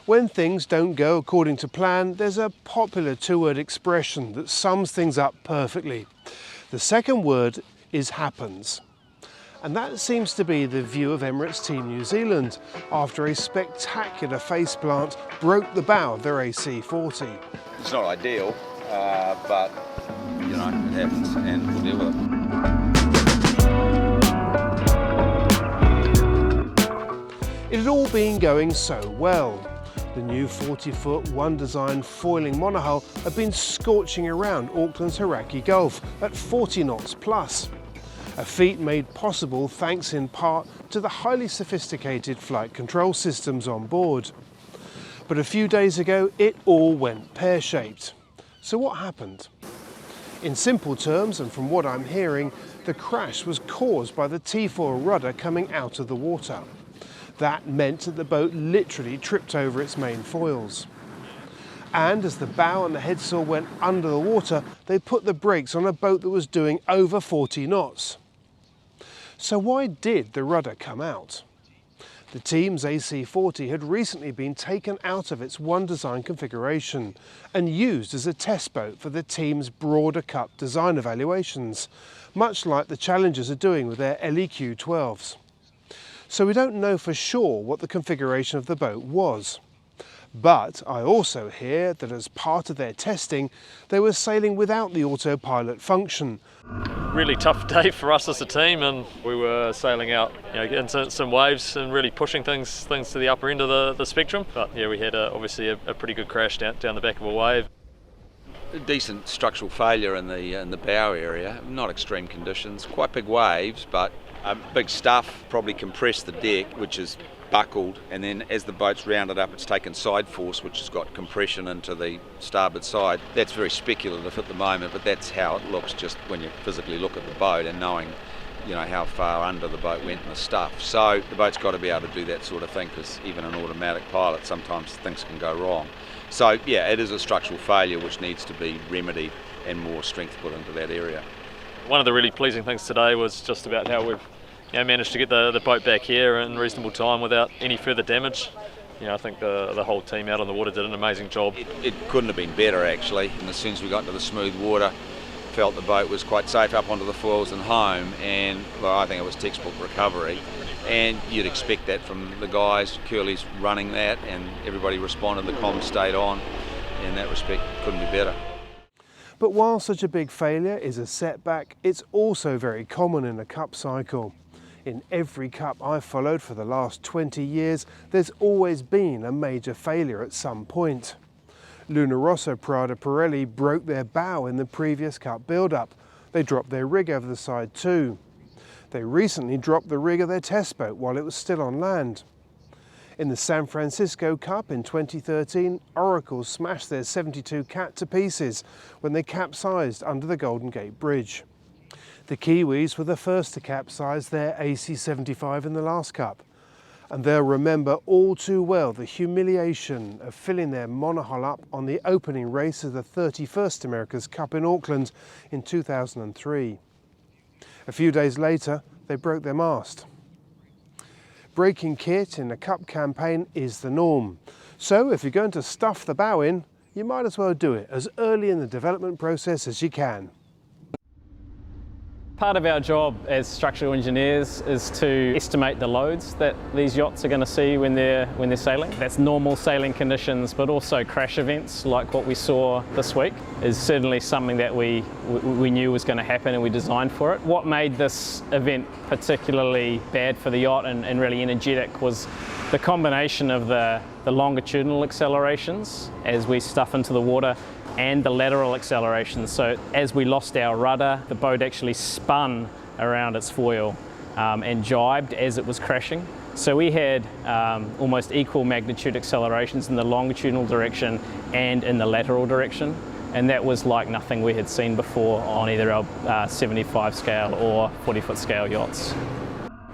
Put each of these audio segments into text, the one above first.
When things don't go according to plan, there's a popular two-word expression that sums things up perfectly. The second word is happens. And that seems to be the view of Emirates Team New Zealand after a spectacular face plant broke the bow of their AC40. It's not ideal, but you know, it happens and we'll deal with it. It had all been going so well. The new 40-foot One Design foiling monohull had been scorching around Auckland's Hauraki Gulf at 40 knots plus. A feat made possible thanks in part to the highly sophisticated flight control systems on board. But a few days ago, it all went pear-shaped. So what happened? In simple terms, and from what I'm hearing, the crash was caused by the T4 rudder coming out of the water. That meant that the boat literally tripped over its main foils. And as the bow and the headsail went under the water, they put the brakes on a boat that was doing over 40 knots. So why did the rudder come out? The team's AC40 had recently been taken out of its One Design configuration and used as a test boat for the team's broader Cup design evaluations, much like the challengers are doing with their LEQ12s. So we don't know for sure what the configuration of the boat was. But I also hear that as part of their testing, they were sailing without the autopilot function. Really tough day for us as a team, and we were sailing out, into some waves and really pushing things to the upper end of the spectrum. But yeah, we had obviously a pretty good crash down the back of a wave. A decent structural failure in the bow area, not extreme conditions, quite big waves, but big stuff probably compressed the deck, which is buckled, and then as the boat's rounded up, it's taken side force, which has got compression into the starboard side. That's very speculative at the moment, but that's how it looks just when you physically look at the boat and knowing, how far under the boat went and the stuff. So the boat's got to be able to do that sort of thing, because even an automatic pilot, sometimes things can go wrong. So yeah, it is a structural failure which needs to be remedied and more strength put into that area. One of the really pleasing things today was just about how we've managed to get the boat back here in reasonable time without any further damage. I think the whole team out on the water did an amazing job. It couldn't have been better actually, and as soon as we got into the smooth water, felt the boat was quite safe up onto the foils and home, and well, I think it was textbook recovery. And you'd expect that from the guys. Curly's running that, and everybody responded, the comms stayed on. In that respect, couldn't be better. But while such a big failure is a setback, it's also very common in a Cup cycle. In every Cup I've followed for the last 20 years, there's always been a major failure at some point. Rossa, Prada, Pirelli broke their bow in the previous Cup build-up. They dropped their rig over the side too. They recently dropped the rig of their test boat while it was still on land. In the San Francisco Cup in 2013, Oracle smashed their 72 Cat to pieces when they capsized under the Golden Gate Bridge. The Kiwis were the first to capsize their AC75 in the last Cup, and they'll remember all too well the humiliation of filling their monohull up on the opening race of the 31st America's Cup in Auckland in 2003. A few days later, they broke their mast. Breaking kit in a Cup campaign is the norm. So if you're going to stuff the bow in, you might as well do it as early in the development process as you can. Part of our job as structural engineers is to estimate the loads that these yachts are going to see when they're sailing. That's normal sailing conditions, but also crash events like what we saw this week is certainly something that we knew was going to happen, and we designed for it. What made this event particularly bad for the yacht and really energetic was the combination of the longitudinal accelerations as we stuff into the water and the lateral acceleration. So as we lost our rudder, the boat actually spun around its foil and jibed as it was crashing. So we had almost equal magnitude accelerations in the longitudinal direction and in the lateral direction. And that was like nothing we had seen before on either our 75 scale or 40-foot scale yachts.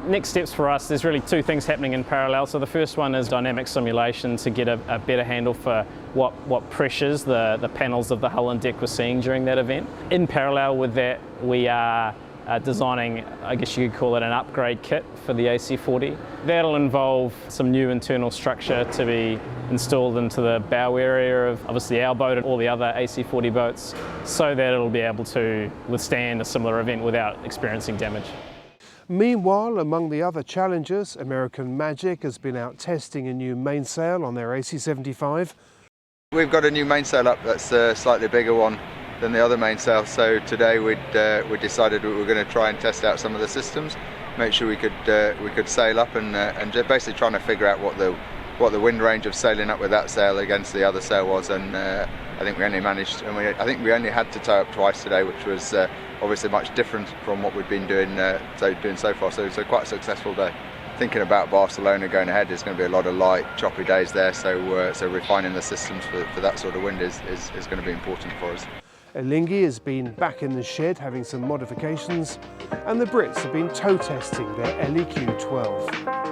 Next steps for us, there's really two things happening in parallel. So the first one is dynamic simulation to get a better handle for what pressures the panels of the hull and deck were seeing during that event. In parallel with that, we are designing, I guess you could call it an upgrade kit for the AC40. That'll involve some new internal structure to be installed into the bow area of obviously our boat and all the other AC40 boats, so that it'll be able to withstand a similar event without experiencing damage. Meanwhile, among the other challenges, American Magic has been out testing a new mainsail on their AC75. We've got a new mainsail up that's a slightly bigger one than the other mainsail, so today we decided we were going to try and test out some of the systems, make sure we could sail up and just basically trying to figure out what the wind range of sailing up with that sail against the other sail was, and I think we only managed, and I think we only had to tow up twice today, which was obviously much different from what we've been doing so far. So it's quite a successful day. Thinking about Barcelona going ahead, there's going to be a lot of light, choppy days there, so refining the systems for that sort of wind is going to be important for us. Elingi has been back in the shed having some modifications, and the Brits have been tow testing their LEQ 12.